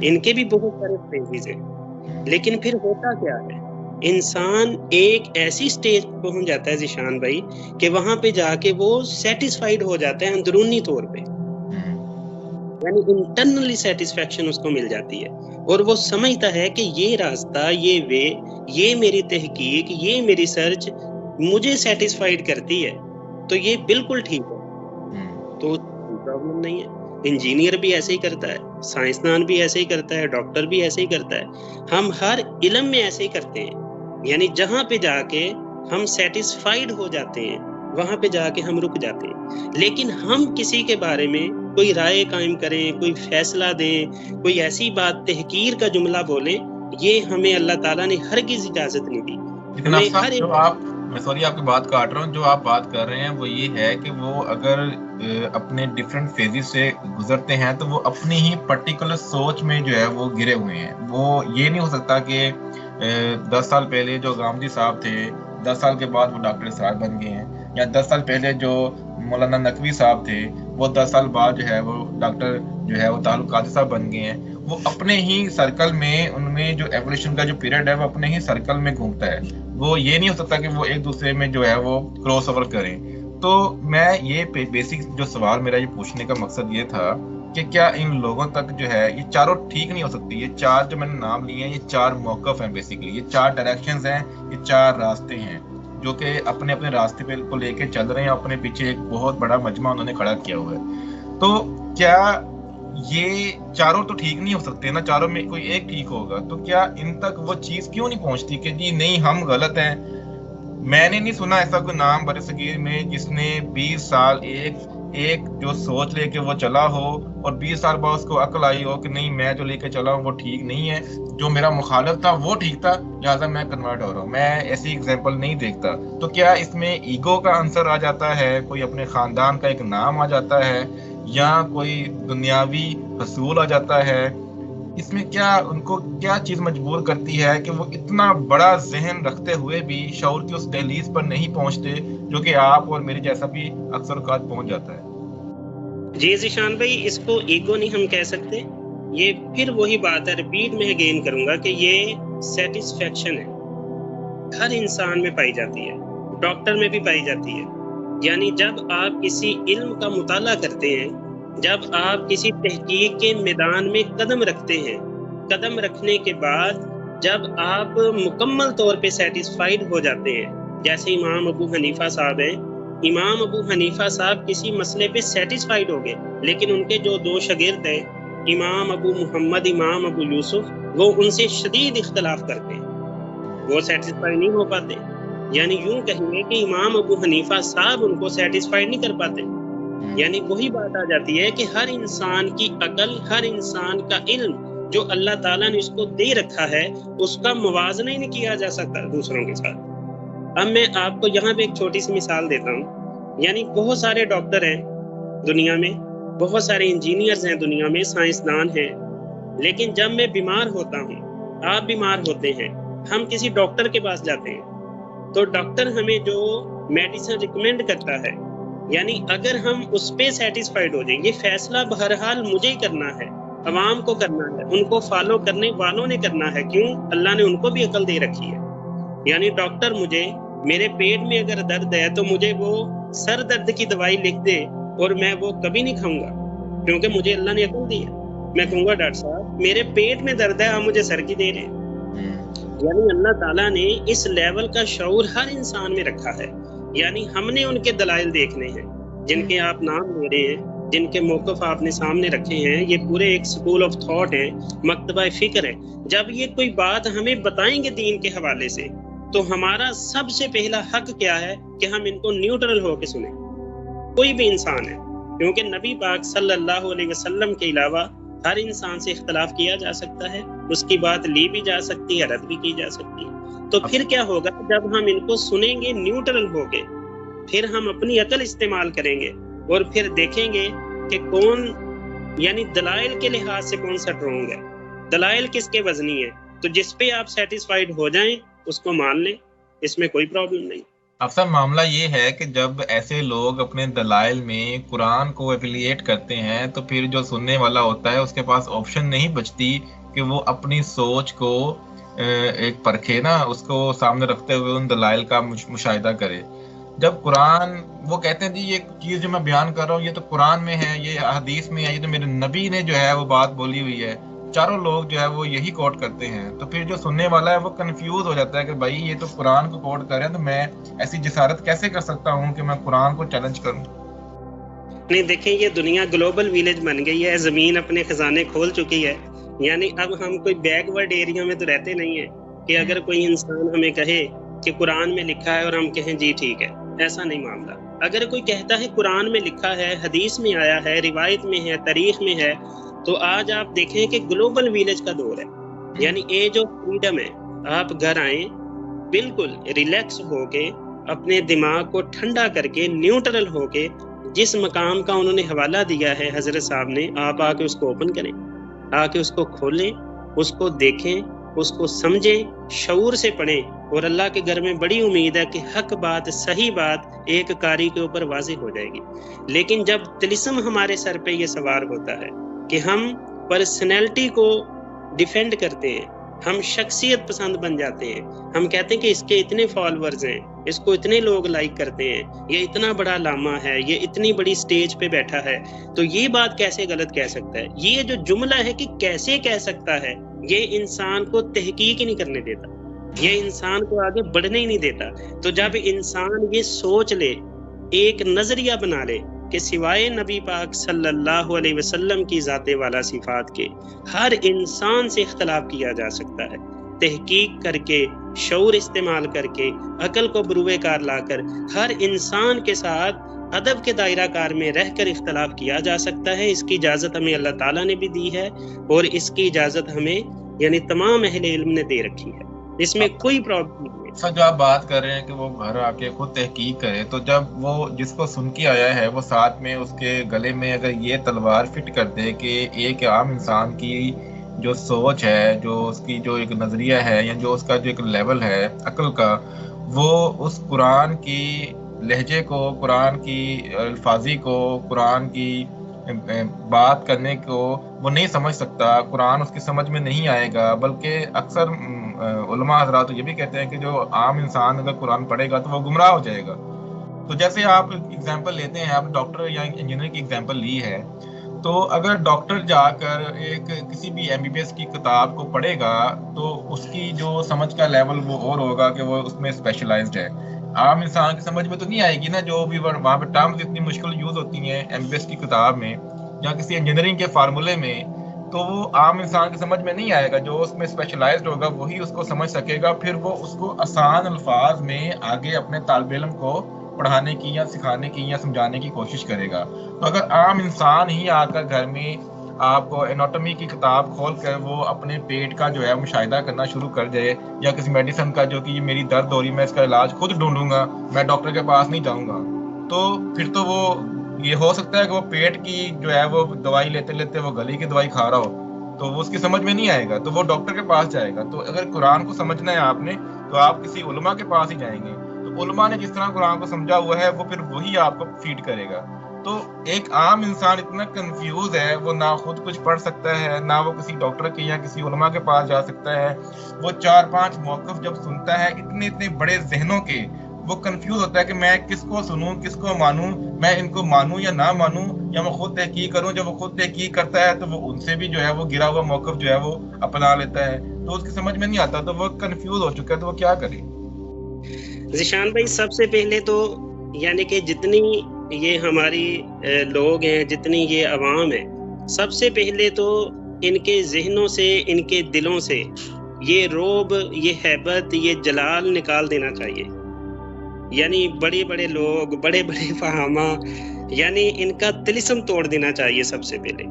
ان کے بھی بہت سارے فیزز ہیں، لیکن پھر ہوتا کیا ہے، انسان ایک ایسی سٹیج پہنچ جاتا ہے ذیشان بھائی کہ وہاں پہ جا کے وہ سیٹسفائیڈ ہو جاتا ہے اندرونی طور پہ، یعنی انٹرنلی سیٹسفیکشن اس کو مل جاتی ہے، اور وہ سمجھتا ہے کہ یہ راستہ، یہ وے، یہ میری تحقیق، یہ میری سرچ مجھے سیٹسفائیڈ کرتی ہے، تو یہ بالکل ٹھیک ہے، تو پرابلم نہیں ہے۔ انجینئر بھی ایسے ہی کرتا ہے، سائنسدان بھی ایسے ہی کرتا ہے، ڈاکٹر بھی ایسے ہی کرتا ہے، ہم ہر علم میں ایسے ہی کرتے ہیں، یعنی جہاں پہ جا کے ہم سیٹسفائیڈ ہو جاتے ہیں وہاں پہ جا کے ہم رک جاتے ہیں، لیکن ہم کسی کے بارے میں کوئی رائے قائم کریں، کوئی فیصلہ دیں، کوئی ایسی بات تحقیر کا جملہ بولیں، یہ ہمیں اللہ تعالیٰ نے ہرگز اجازت نہیں دی۔ لیکن ہمیں افسر ہر ایک جو آپ، میں سوری آپ کی بات کاٹ رہا ہوں، جو آپ بات کر رہے ہیں وہ یہ ہے کہ وہ اگر اپنے ڈفرینٹ فیزز سے گزرتے ہیں تو وہ اپنی ہی پرٹیکولر سوچ میں جو ہے وہ گرے ہوئے ہیں۔ وہ یہ نہیں ہو سکتا کہ 10 سال پہلے جو غامدی صاحب تھے 10 سال کے بعد وہ ڈاکٹر صاحب بن گئے ہیں، یا 10 سال پہلے جو مولانا نقوی صاحب تھے وہ 10 سال بعد جو ہے وہ ڈاکٹر جو ہے وہ طاہر القادری صاحب بن گئے ہیں۔ وہ اپنے ہی سرکل میں، ان میں جو ایولیوشن کا جو پیریڈ ہے وہ اپنے ہی سرکل میں گھومتا ہے، وہ یہ نہیں ہو سکتا کہ وہ ایک دوسرے میں جو ہے وہ کراس اوور کریں۔ تو میں یہ بیسک جو سوال میرا یہ پوچھنے کا مقصد یہ تھا کہ کیا ان لوگوں تک جو ہے یہ چاروں ٹھیک نہیں ہو سکتی؟ یہ چار جو میں نے نام لیے ہیں یہ چار موقف ہیں، بیسیکلی یہ چار ڈائریکشنز ہیں، یہ چار راستے ہیں جو کہ اپنے اپنے راستے پہ کو لے کے چل رہے ہیں، اپنے پیچھے ایک بہت بڑا مجمع انہوں نے کھڑا کیا ہوا ہے۔ تو کیا یہ چاروں تو ٹھیک نہیں ہو سکتے نا، چاروں میں کوئی ایک ٹھیک ہوگا، تو کیا ان تک وہ چیز کیوں نہیں پہنچتی کہ جی نہیں ہم غلط ہیں؟ میں نے نہیں سنا ایسا کوئی نام بر صغیر میں جس نے 20 سال ایک جو سوچ لے کے وہ چلا ہو اور 20 سال بعد اس کو عقل آئی ہو کہ نہیں میں جو لے کے چلا ہوں وہ ٹھیک نہیں ہے، جو میرا مخالف تھا وہ ٹھیک تھا لہٰذا میں کنورٹ ہو رہا ہوں۔ میں ایسی اگزامپل نہیں دیکھتا۔ تو کیا اس میں ایگو کا عنصر آ جاتا ہے، کوئی اپنے خاندان کا ایک نام آ جاتا ہے، یا کوئی دنیاوی حصول آ جاتا ہے؟ اس میں کیا ان کو کیا چیز مجبور کرتی ہے کہ وہ اتنا بڑا ذہن رکھتے ہوئے بھی شعور کی اس دہلیز پر نہیں پہنچتے جو کہ آپ اور میرے جیسا بھی اکثر اوقات پہنچ جاتا ہے؟ جی ذیشان بھائی، اس کو ایگو نہیں ہم کہہ سکتے، یہ پھر وہی بات ہے، ریپیٹ میں اگین کروں گا کہ یہ سیٹسفیکشن ہے، ہر انسان میں پائی جاتی ہے، ڈاکٹر میں بھی پائی جاتی ہے۔ یعنی جب آپ کسی علم کا مطالعہ کرتے ہیں، جب آپ کسی تحقیق کے میدان میں قدم رکھتے ہیں، قدم رکھنے کے بعد جب آپ مکمل طور پہ سیٹسفائیڈ ہو جاتے ہیں، جیسے امام ابو حنیفہ صاحب ہیں، امام ابو حنیفہ صاحب کسی مسئلے پہ سیٹسفائیڈ ہو گئے، لیکن ان کے جو دو شاگرد ہیں امام ابو محمد، امام ابو یوسف، وہ ان سے شدید اختلاف کرتے ہیں، وہ سیٹسفائی نہیں ہو پاتے۔ یعنی یوں کہیں گے کہ امام ابو حنیفہ صاحب ان کو سیٹسفائیڈ نہیں کر پاتے۔ یعنی وہی بات آ جاتی ہے کہ ہر انسان کی عقل، ہر انسان کا علم جو اللہ تعالیٰ نے اس کو دے رکھا ہے، اس کا موازنہ ہی نہیں کیا جا سکتا دوسروں کے ساتھ۔ اب میں آپ کو یہاں پہ ایک چھوٹی سی مثال دیتا ہوں۔ یعنی بہت سارے ڈاکٹر ہیں دنیا میں، بہت سارے انجینئرز ہیں دنیا میں، سائنسدان ہیں، لیکن جب میں بیمار ہوتا ہوں، آپ بیمار ہوتے ہیں، ہم کسی ڈاکٹر کے پاس جاتے ہیں، تو ڈاکٹر ہمیں جو میڈیسن ریکمینڈ کرتا ہے، یعنی اگر ہم اس پہ سیٹسفائیڈ ہو جائیں، یہ فیصلہ بہرحال مجھے ہی کرنا ہے، عوام کو کرنا ہے، ان کو فالو کرنے والوں نے کرنا ہے، کیوں؟ اللہ نے ان کو بھی عقل دے رکھی ہے۔ یعنی ڈاکٹر مجھے، میرے پیٹ میں اگر درد ہے تو مجھے وہ سر درد کی دوائی لکھ دے اور میں وہ کبھی نہیں کھاؤں گا، کیونکہ مجھے اللہ نے عقل دی ہے۔ میں کہوں گا ڈاکٹر صاحب میرے پیٹ میں درد ہے، آپ مجھے سر کی دے رہے ہیں۔ یعنی اللہ تعالیٰ نے اس لیول کا شعور ہر انسان میں رکھا ہے۔ یعنی ہم نے ان کے دلائل دیکھنے ہیں جن کے آپ نام لے رہے ہیں، جن کے موقف آپ نے سامنے رکھے ہیں، یہ پورے ایک سکول آف تھاٹ ہے، مکتبہ فکر ہے۔ جب یہ کوئی بات ہمیں بتائیں گے دین کے حوالے سے، تو ہمارا سب سے پہلا حق کیا ہے کہ ہم ان کو نیوٹرل ہو کے سنیں، کوئی بھی انسان ہے، کیونکہ نبی پاک صلی اللہ علیہ وسلم کے علاوہ ہر انسان سے اختلاف کیا جا سکتا ہے، اس کی بات لی بھی جا سکتی ہے، رد بھی کی جا سکتی ہے۔ تو پھر کیا ہوگا جب ہم ان کو سنیں گے نیوٹرل ہو کے، پھر ہم اپنی عقل استعمال کریں گے اور پھر دیکھیں گے کہ کون، یعنی دلائل کے لحاظ سے کون سا ٹرونگ ہے، دلائل کس کے وزنی ہے، تو جس پہ آپ سیٹسفائیڈ ہو جائیں اس کو مان لیں، اس میں کوئی پرابلم نہیں۔ اصل معاملہ یہ ہے کہ جب ایسے لوگ اپنے دلائل میں قرآن کو ایفیلیٹ کرتے ہیں تو پھر جو سننے والا ہوتا ہے اس کے پاس آپشن نہیں بچتی کہ وہ اپنی سوچ کو ایک پرکھے نا، اس کو سامنے رکھتے ہوئے ان دلائل کا مشاہدہ کرے۔ جب قرآن، وہ کہتے ہیں جی یہ چیز جو میں بیان کر رہا ہوں یہ تو قرآن میں ہے، یہ حدیث میں ہے، یہ تو میرے نبی نے جو ہے وہ بات بولی ہوئی ہے، چاروں لوگ جو ہے وہ یہی کوٹ کرتے ہیں، تو پھر جو سننے والا ہے وہ کنفیوز ہو جاتا ہے کہ بھائی یہ تو قرآن کو کوٹ کر رہے ہیں، تو میں ایسی جسارت کیسے کر سکتا ہوں کہ میں قرآن کو چیلنج کروں۔ نہیں دیکھیں، یہ دنیا گلوبل ویلیج بن گئی ہے، زمین اپنے خزانے کھول چکی ہے، یعنی اب ہم کوئی بیک ورڈ ایریا میں تو رہتے نہیں ہیں کہ اگر کوئی انسان ہمیں کہے کہ قرآن میں لکھا ہے اور ہم کہیں جی ٹھیک ہے، ایسا نہیں معاملہ۔ اگر کوئی کہتا ہے قرآن میں لکھا ہے، حدیث میں آیا ہے، روایت میں ہے، تاریخ میں ہے، تو آج آپ دیکھیں کہ گلوبل ویلیج کا دور ہے، یعنی ایج آف فریڈم ہے۔ آپ گھر آئیں بالکل ریلیکس ہو کے، اپنے دماغ کو ٹھنڈا کر کے، نیوٹرل ہو کے، جس مقام کا انہوں نے حوالہ دیا ہے حضرت صاحب نے، آپ آ کے اس کو اوپن کریں، آ کے اس کو کھولیں، اس کو دیکھیں، اس کو سمجھیں، شعور سے پڑھیں، اور اللہ کے گھر میں بڑی امید ہے کہ حق بات، صحیح بات ایک قاری کے اوپر واضح ہو جائے گی۔ لیکن جب طلسم ہمارے سر پہ یہ سوار ہوتا ہے کہ ہم پرسنالٹی کو ڈیفینڈ کرتے ہیں، ہم شخصیت پسند بن جاتے ہیں، ہم کہتے ہیں کہ اس کے اتنے فالورز ہیں، اس کو اتنے لوگ لائک کرتے ہیں، یہ اتنا بڑا علامہ ہے، یہ اتنی بڑی سٹیج پہ بیٹھا ہے، تو یہ بات کیسے غلط کہہ سکتا ہے؟ یہ جو جملہ ہے کہ کیسے کہہ سکتا ہے، یہ انسان کو تحقیق ہی نہیں کرنے دیتا، یہ انسان کو آگے بڑھنے ہی نہیں دیتا۔ تو جب انسان یہ سوچ لے، ایک نظریہ بنا لے کہ سوائے نبی پاک صلی اللہ علیہ وسلم کی ذات والا صفات کے ہر انسان سے اختلاف کیا جا سکتا ہے، تحقیق کر کے، شعور استعمال کر کے، عقل کو بروئے کار لا کر ہر انسان کے ساتھ ادب کے دائرہ کار میں رہ کر اختلاف کیا جا سکتا ہے۔ اس کی اجازت ہمیں اللہ تعالیٰ نے بھی دی ہے، اور اس کی اجازت ہمیں یعنی تمام اہل علم نے دے رکھی ہے، اس میں کوئی پرابلم نہیں ہے۔ سر جو آپ بات کر رہے ہیں کہ وہ گھر آ کے خود تحقیق کرے، تو جب وہ جس کو سن کے آیا ہے وہ ساتھ میں اس کے گلے میں اگر یہ تلوار فٹ کر دے کہ ایک عام انسان کی جو سوچ ہے، جو اس کی جو ایک نظریہ ہے، یا جو اس کا جو ایک لیول ہے عقل کا، وہ اس قرآن کی لہجے کو، قرآن کی الفاظی کو، قرآن کی بات کرنے کو وہ نہیں سمجھ سکتا، قرآن اس کی سمجھ میں نہیں آئے گا، بلکہ اکثر علماء حضرات یہ بھی کہتے ہیں کہ جو عام انسان اگر قرآن پڑھے گا تو وہ گمراہ ہو جائے گا۔ تو جیسے آپ اگزامپل لیتے ہیں، آپ ڈاکٹر یا انجینئر کی اگزامپل لی ہے، تو اگر ڈاکٹر جا کر ایک کسی بھی ایم بی بی ایس کی کتاب کو پڑھے گا تو اس کی جو سمجھ کا لیول وہ اور ہوگا کہ وہ اس میں اسپیشلائزڈ ہے۔ عام انسان کی سمجھ میں تو نہیں آئے گی نا، جو بھی وہاں پہ ٹرمز اتنی مشکل یوز ہوتی ہیں ایم بی بی ایس کی کتاب میں یا کسی انجینئرنگ کے فارمولے میں، تو وہ عام انسان کی سمجھ میں نہیں آئے گا۔ جو اس میں اسپیشلائزڈ ہوگا وہی اس کو سمجھ سکے گا، پھر وہ اس کو آسان الفاظ میں آگے اپنے طالب علم کو پڑھانے کی یا سکھانے کی یا سمجھانے کی کوشش کرے گا۔ تو اگر عام انسان ہی آ کر گھر میں آپ کو اناٹمی کی کتاب کھول کر وہ اپنے پیٹ کا جو ہے مشاہدہ کرنا شروع کر جائے، یا کسی میڈیسن کا جو کہ یہ میری درد ہو رہی ہے میں اس کا علاج خود ڈھونڈوں گا، میں ڈاکٹر کے پاس نہیں جاؤں گا، تو پھر تو وہ یہ ہو سکتا ہے کہ وہ پیٹ کی جو ہے وہ دوائی لیتے لیتے وہ گلے کی دوائی کھا رہا ہو، تو وہ اس کی سمجھ میں نہیں آئے گا، تو وہ ڈاکٹر کے پاس جائے گا۔ تو اگر قرآن کو سمجھنا ہے آپ نے تو آپ کسی علماء کے پاس ہی جائیں گے، تو علماء نے جس طرح قرآن کو سمجھا ہوا ہے وہ پھر وہی آپ کو فیڈ کرے گا۔ تو ایک عام انسان اتنا کنفیوز ہے، وہ نہ خود کچھ پڑھ سکتا ہے، نہ وہ کسی ڈاکٹر کے یا کسی علماء کے پاس جا سکتا ہے۔ وہ 4-5 موقف جب سنتا ہے اتنے بڑے ذہنوں کے، وہ کنفیوز ہوتا ہے کہ میں کس کو سنوں، کس کو مانوں، میں ان کو مانوں یا نہ مانوں، یا میں خود تحقیق کروں۔ جب وہ خود تحقیق کرتا ہے تو وہ ان سے بھی جو ہے وہ گرا ہوا موقف جو ہے وہ اپنا لیتا ہے، تو اس کی سمجھ میں نہیں آتا، تو وہ کنفیوز ہو چکا ہے، تو وہ کیا کرے؟ ذیشان بھائی، سب سے پہلے تو یعنی کہ جتنی یہ ہماری لوگ ہیں، جتنی یہ عوام ہے، سب سے پہلے تو ان کے ذہنوں سے، ان کے دلوں سے یہ روب، یہ ہیبت، یہ جلال نکال دینا چاہیے۔ یعنی بڑے بڑے لوگ، بڑے بڑے فہامہ، یعنی ان کا طلسم توڑ دینا چاہیے سب سے پہلے۔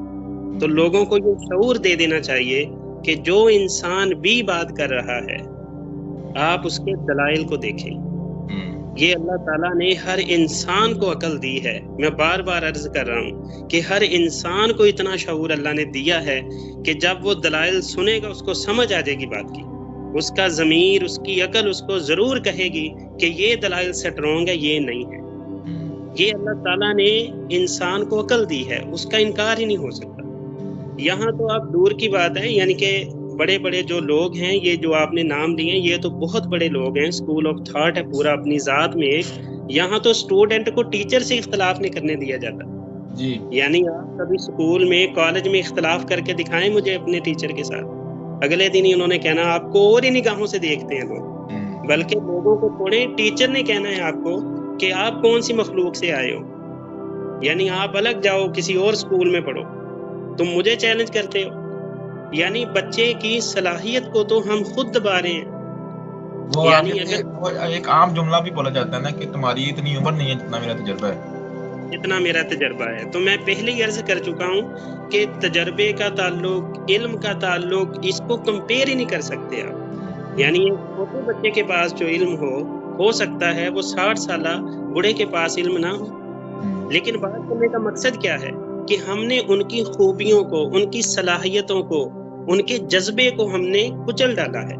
تو لوگوں کو یہ شعور دے دینا چاہیے کہ جو انسان بھی بات کر رہا ہے آپ اس کے دلائل کو دیکھیں۔ یہ اللہ تعالیٰ نے ہر انسان کو عقل دی ہے، میں بار بار عرض کر رہا ہوں کہ ہر انسان کو اتنا شعور اللہ نے دیا ہے کہ جب وہ دلائل سنے گا اس کو سمجھ آ جائے گی بات کی۔ اس کا ضمیر، اس کی عقل اس کو ضرور کہے گی کہ یہ دلائل سٹرونگ ہے، یہ نہیں ہے. یہ اللہ تعالیٰ نے انسان کو عقل دی ہے، اس کا انکار ہی نہیں ہو سکتا. یہاں تو آپ دور کی بات ہے، یعنی کہ بڑے بڑے جو لوگ ہیں، یہ جو آپ نے نام لیے ہیں، یہ تو بہت بڑے لوگ ہیں، اسکول آف تھاٹ ہے پورا اپنی ذات میں ایک. یہاں تو اسٹوڈنٹ کو ٹیچر سے اختلاف نہیں کرنے دیا جاتا جی. یعنی آپ کبھی اسکول میں، کالج میں اختلاف کر کے دکھائیں مجھے اپنے ٹیچر کے ساتھ، اگلے دن ہی انہوں نے کہنا آپ کو اور ہی نگاہوں سے دیکھتے ہیں لوگ. بلکہ لوگوں کو تھوڑے ٹیچر نے کہنا ہے آپ کو کہ آپ کون سی مخلوق سے آئے ہو، یعنی آپ الگ جاؤ کسی اور اسکول میں پڑھو، تم مجھے چیلنج کرتے ہو. یعنی بچے کی صلاحیت کو تو ہم خود دبا رہے ہیں. وہ یعنی ایک عام جملہ بھی بولا جاتا ہے نا کہ تمہاری اتنی عمر نہیں ہے جتنا میرا تجربہ ہے. جتنا میرا تجربہ ہے. تو میں پہلے ہی عرض کر چکا ہوں کہ تجربے کا تعلق، علم کا تعلق، اس کو کمپیئر ہی نہیں کر سکتے آپ. یعنی چھوٹے بچے کے پاس جو علم ہو سکتا ہے وہ 60 سالہ بوڑھے کے پاس علم نہ ہو. لیکن بات کرنے کا مقصد کیا ہے کہ ہم نے ان کی خوبیوں کو، ان کی صلاحیتوں کو، ان کے جذبے کو ہم نے کچل ڈالا ہے.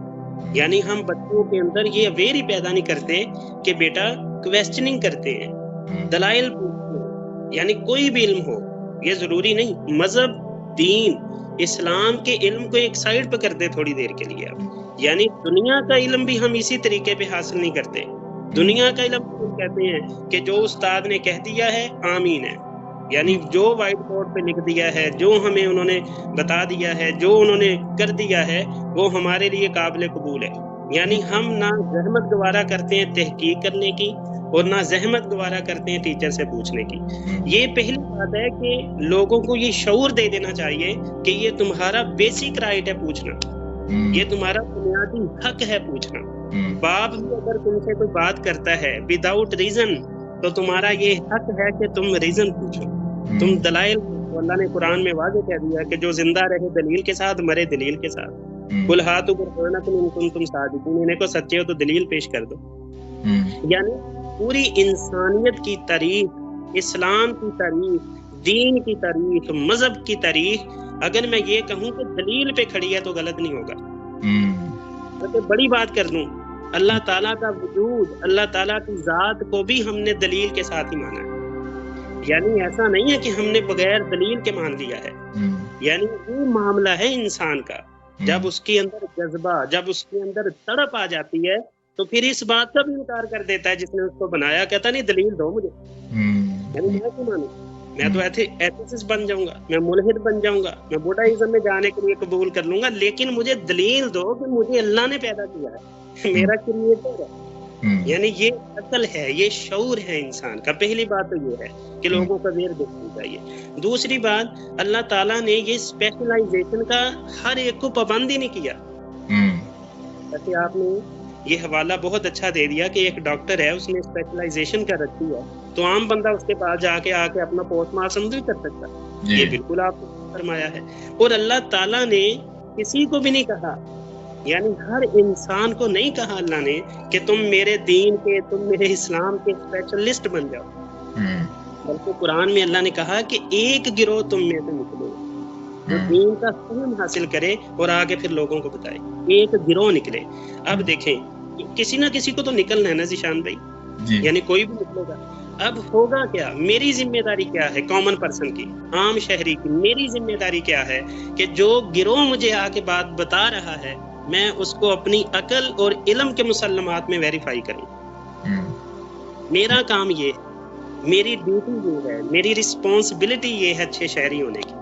یعنی ہم بچوں کے اندر یہ اویئر ہی پیدا نہیں کرتے کہ بیٹا کویسچننگ کرتے ہیں، دلائل پوچھتے ہیں. یعنی کوئی بھی علم ہو، یہ ضروری نہیں، مذہب، دین، اسلام کے علم کو ایک سائڈ پہ کرتے تھوڑی دیر کے لیے آپ. یعنی دنیا کا علم بھی ہم اسی طریقے پہ حاصل نہیں کرتے. دنیا کا علم ہم کہتے ہیں کہ جو استاد نے کہہ دیا ہے آمین ہے، یعنی جو وائٹ بورڈ پہ لکھ دیا ہے، جو ہمیں انہوں نے بتا دیا ہے، جو انہوں نے کر دیا ہے، وہ ہمارے لیے قابل قبول ہے. یعنی ہم نہ زحمت گوارا کرتے ہیں تحقیق کرنے کی، اور نہ زحمت گوارا کرتے ہیں ٹیچر سے پوچھنے کی. یہ پہلی بات ہے کہ لوگوں کو یہ شعور دے دینا چاہیے کہ یہ تمہارا بیسک رائٹ ہے پوچھنا، یہ تمہارا بنیادی حق ہے پوچھنا. باپ بھی اگر تم سے کوئی بات کرتا ہے وداؤٹ ریزن تو تمہارا یہ حق ہے کہ تم ریزن پوچھو، تم دلائل. اللہ نے قرآن میں واضح کہہ دیا کہ جو زندہ رہے دلیل کے ساتھ، مرے دلیل کے ساتھ. قل ہاتوا برہانکم ان کنتم صادقین، انہیں کو سچے ہو تو دلیل پیش کر دو. یعنی پوری انسانیت کی تاریخ، اسلام کی تاریخ، دین کی تاریخ، مذہب کی تاریخ، اگر میں یہ کہوں کہ دلیل پہ کھڑی ہے تو غلط نہیں ہوگا. بڑی بات کر دوں، اللہ تعالیٰ کا وجود، اللہ تعالیٰ کی ذات کو بھی ہم نے دلیل کے ساتھ ہی مانا ہے. یعنی ایسا نہیں ہے کہ ہم نے بغیر دلیل کے مان لیا ہے. یعنی یہ معاملہ ہے انسان کا، جب اس کے اندر جذبہ، جب اس کے اندر تڑپ آ جاتی ہے تو پھر اس بات کا بھی انکار کر دیتا ہے جس نے اس کو بنایا، کہتا نہیں دلیل دو مجھے. یعنی میں کیوں مانوں، میں تو ایتھیسٹ بن جاؤں گا، میں ملحد بن جاؤں گا، میں بودھائزم میں جانے کے لیے قبول کر لوں گا، لیکن مجھے دلیل دو کہ مجھے اللہ نے پیدا کیا ہے، میرا کریٹر ہے. یعنی یہ عقل ہے، یہ شعور ہے انسان کا. پہلی بات تو یہ ہے کہ لوگوں کا ویئر دیکھنا چاہیے. دوسری بات، اللہ تعالیٰ نے یہ اسپیشلائزیشن کا ہر ایک کو پابند ہی نہیں کیا. جیسے آپ نے یہ حوالہ بہت اچھا دے دیا کہ ایک ڈاکٹر ہے، اس نے اسپیشلائزیشن کر رکھی ہے، تو عام بندہ اس کے پاس جا کے اپنا پوسٹ مارٹم نہیں کر سکتا. یہ بالکل آپ نے فرمایا ہے. اور اللہ تعالیٰ نے کسی کو بھی نہیں کہا، یعنی ہر انسان کو نہیں کہا اللہ نے کہ تم میرے دین کے، تم میرے اسلام کے اسپیشلسٹ بن جاؤ. بلکہ قرآن میں اللہ نے کہا کہ ایک گروہ تم میں سے نکلے جو دین کا فہم حاصل کرے اور آگے پھر لوگوں کو بتائے. ایک گروہ نکلے. اب دیکھیں کسی نہ کسی کو تو نکلنا ہے نا ذیشان بھائی، یعنی کوئی بھی نکلے گا. اب ہوگا کیا، میری ذمہ داری کیا ہے، کامن پرسن کی، عام شہری کی میری ذمہ داری کیا ہے کہ جو گروہ مجھے آ کے بات بتا رہا ہے میں اس کو اپنی عقل اور علم کے مسلمات میں ویریفائی کروں. میرا کام یہ ہے، میری ڈیوٹی یہ ہے، میری رسپانسبلٹی یہ ہے اچھے شہری ہونے کی.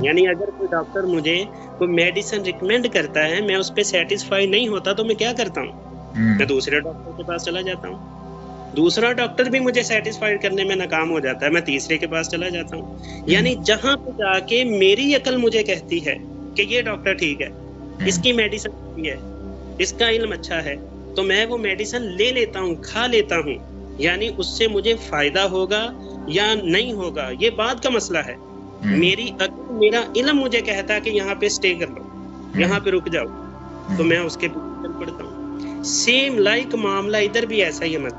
یعنی اگر کوئی ڈاکٹر مجھے کوئی میڈیسن ریکمینڈ کرتا ہے، میں اس پہ سیٹسفائی نہیں ہوتا تو میں کیا کرتا ہوں، میں دوسرے ڈاکٹر کے پاس چلا جاتا ہوں. دوسرا ڈاکٹر بھی مجھے سیٹسفائیڈ کرنے میں ناکام ہو جاتا ہے، میں تیسرے کے پاس چلا جاتا ہوں. یعنی جہاں پہ جا کے میری عقل مجھے کہتی ہے کہ یہ ڈاکٹر ٹھیک ہے، اس کی میڈیسن اچھی ہے، اس کا علم اچھا ہے، تو میں وہ میڈیسن لے لیتا ہوں، کھا لیتا ہوں. یعنی اس سے مجھے فائدہ ہوگا یا نہیں ہوگا یہ بات کا مسئلہ ہے. میری عقل، میرا علم مجھے کہتا ہے کہ یہاں پہ اسٹے کر لو، یہاں پہ رک جاؤ، تو میں اس کے پیچھے چل پڑتا ہوں. سیم لائک معاملہ ادھر بھی ایسا ہی ہے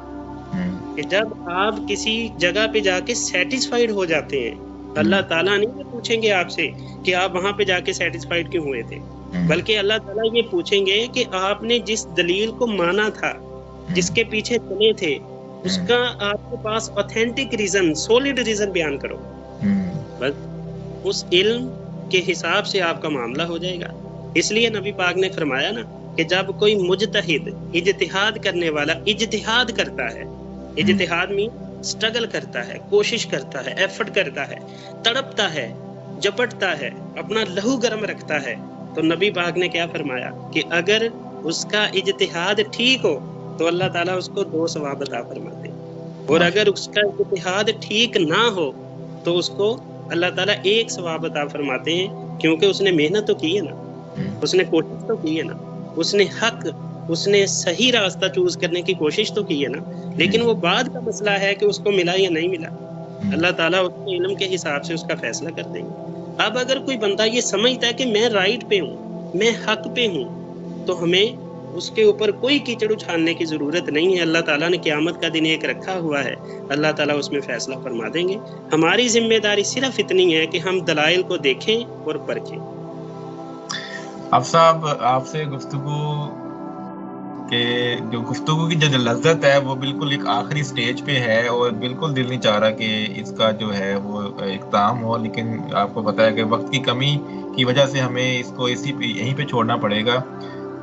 کہ جب آپ کسی جگہ پہ جا کے سیٹسفائیڈ ہو جاتے ہیں، اللہ تعالیٰ نہیں پوچھیں گے آپ سے کہ آپ وہاں پہ جا کے سیٹسفائیڈ کیوں ہوئے تھے. بلکہ اللہ تعالیٰ یہ پوچھیں گے کہ آپ نے جس دلیل کو مانا تھا، جس کے پیچھے چلے تھے، اس کا آپ کے پاس اوتھینٹک ریزن، سولڈ ریزن بیان کرو. بس اس علم کے حساب سے آپ کا معاملہ ہو جائے گا. اس لیے نبی پاک نے فرمایا نا کہ جب کوئی مجتہد، اجتہاد کرنے والا اجتہاد کرتا ہے، اجتہاد میں سٹرگل کرتا ہے، کوشش کرتا ہے، ایفرٹ کرتا ہے، تڑپتا ہے، جپٹتا ہے، اپنا لہو گرم رکھتا ہے، تو نبی پاک نے کیا فرمایا کہ اگر اس کا اجتہاد ٹھیک ہو تو اللہ تعالیٰ اس کو 2 ثواب عطا فرماتے ہیں، اور اگر اس کا اجتہاد ٹھیک نہ ہو تو اس کو اللہ تعالیٰ 1 ثواب عطا فرماتے ہیں، کیونکہ اس نے محنت تو کی ہے نا، اس نے کوشش تو کی ہے نا، اس نے حق، اس نے صحیح راستہ چوز کرنے کی کوشش تو کی ہے نا. لیکن وہ بعد کا مسئلہ ہے کہ اس کو ملا یا نہیں ملا. اللہ تعالیٰ اس کے علم کے حساب سے اس کا فیصلہ کر دیں گے. اب اگر کوئی بندہ یہ سمجھتا ہے کہ میں رائٹ پہ ہوں، میں حق پہ ہوں، تو ہمیں اس کے اوپر کوئی کیچڑ اچھالنے کی ضرورت نہیں ہے. اللہ تعالیٰ نے قیامت کا دن ایک رکھا ہوا ہے، اللہ تعالیٰ اس میں فیصلہ فرما دیں گے. ہماری ذمہ داری صرف اتنی ہے کہ ہم دلائل کو دیکھیں اور پرکھیں. اب صاحب آپ سے گفتگو کہ جو گفتگو کی جو لذت ہے وہ بالکل ایک آخری سٹیج پہ ہے، اور بالکل دل نہیں چاہ رہا کہ اس کا جو ہے وہ اختتام ہو، لیکن آپ کو پتہ ہے کہ وقت کی کمی کی وجہ سے ہمیں اس کو یہیں پہ چھوڑنا پڑے گا.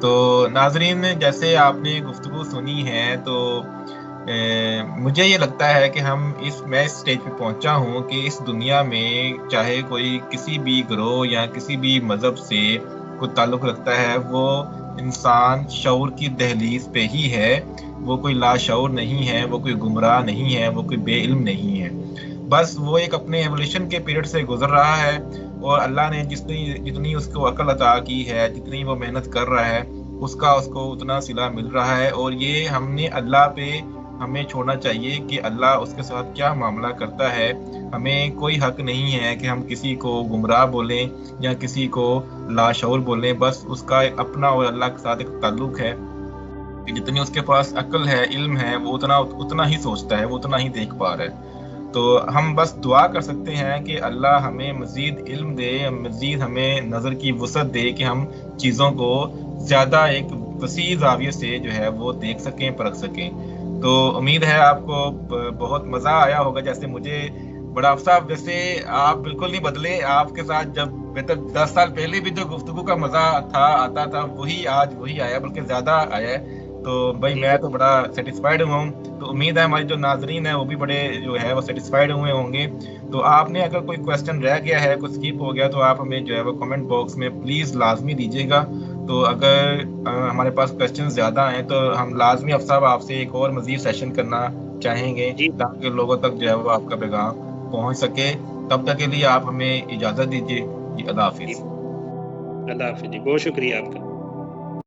تو ناظرین، جیسے آپ نے گفتگو سنی ہے تو مجھے یہ لگتا ہے کہ میں اس سٹیج پہ پہنچا ہوں کہ اس دنیا میں چاہے کوئی کسی بھی گروہ یا کسی بھی مذہب سے کوئی تعلق رکھتا ہے، وہ انسان شعور کی دہلیز پہ ہی ہے. وہ کوئی لاشعور نہیں ہے، وہ کوئی گمراہ نہیں ہے، وہ کوئی بے علم نہیں ہے. بس وہ ایک اپنے ایولیوشن کے پیریڈ سے گزر رہا ہے، اور اللہ نے جتنی اس کو عقل عطا کی ہے، جتنی وہ محنت کر رہا ہے، اس کو اتنا صلہ مل رہا ہے. اور یہ ہم نے اللہ پہ ہمیں چھوڑنا چاہیے کہ اللہ اس کے ساتھ کیا معاملہ کرتا ہے. ہمیں کوئی حق نہیں ہے کہ ہم کسی کو گمراہ بولیں یا کسی کو لاشعور بولیں. بس اس کا اپنا اور اللہ کے ساتھ ایک تعلق ہے کہ جتنی اس کے پاس عقل ہے، علم ہے، وہ اتنا ہی سوچتا ہے، وہ اتنا ہی دیکھ پا رہا ہے. تو ہم بس دعا کر سکتے ہیں کہ اللہ ہمیں مزید علم دے، مزید ہمیں نظر کی وسعت دے کہ ہم چیزوں کو زیادہ ایک وسیع زاویے سے جو ہے وہ دیکھ سکیں، پرکھ سکیں. تو امید ہے آپ کو بہت مزہ آیا ہوگا، جیسے مجھے بڑا افسوس. ویسے آپ بالکل نہیں بدلے. آپ کے ساتھ جب 10 سال پہلے بھی جو گفتگو کا مزہ آتا تھا وہی آج وہی آیا، بلکہ زیادہ آیا ہے. تو بھائی میں تو بڑا سیٹسفائیڈ ہوں. تو امید ہے ہماری جو ناظرین ہیں وہ بھی بڑے جو ہے وہ سیٹسفائیڈ ہوئے ہوں گے. تو آپ نے اگر کوئی کویسچن رہ گیا ہے، کوئی اسکپ ہو گیا، تو آپ ہمیں جو ہے وہ کمنٹ باکس میں پلیز لازمی دیجیے گا. تو اگر ہمارے پاس کویسچن زیادہ ہیں تو ہم لازمی افصاح آپ سے ایک اور مزید سیشن کرنا چاہیں گے تاکہ لوگوں تک جو ہے وہ آپ کا پیغام پہنچ سکے. تب تک کے لیے آپ ہمیں اجازت دیجیے. اللہ حافظ. اللہ حافظ جی، بہت شکریہ آپ کا.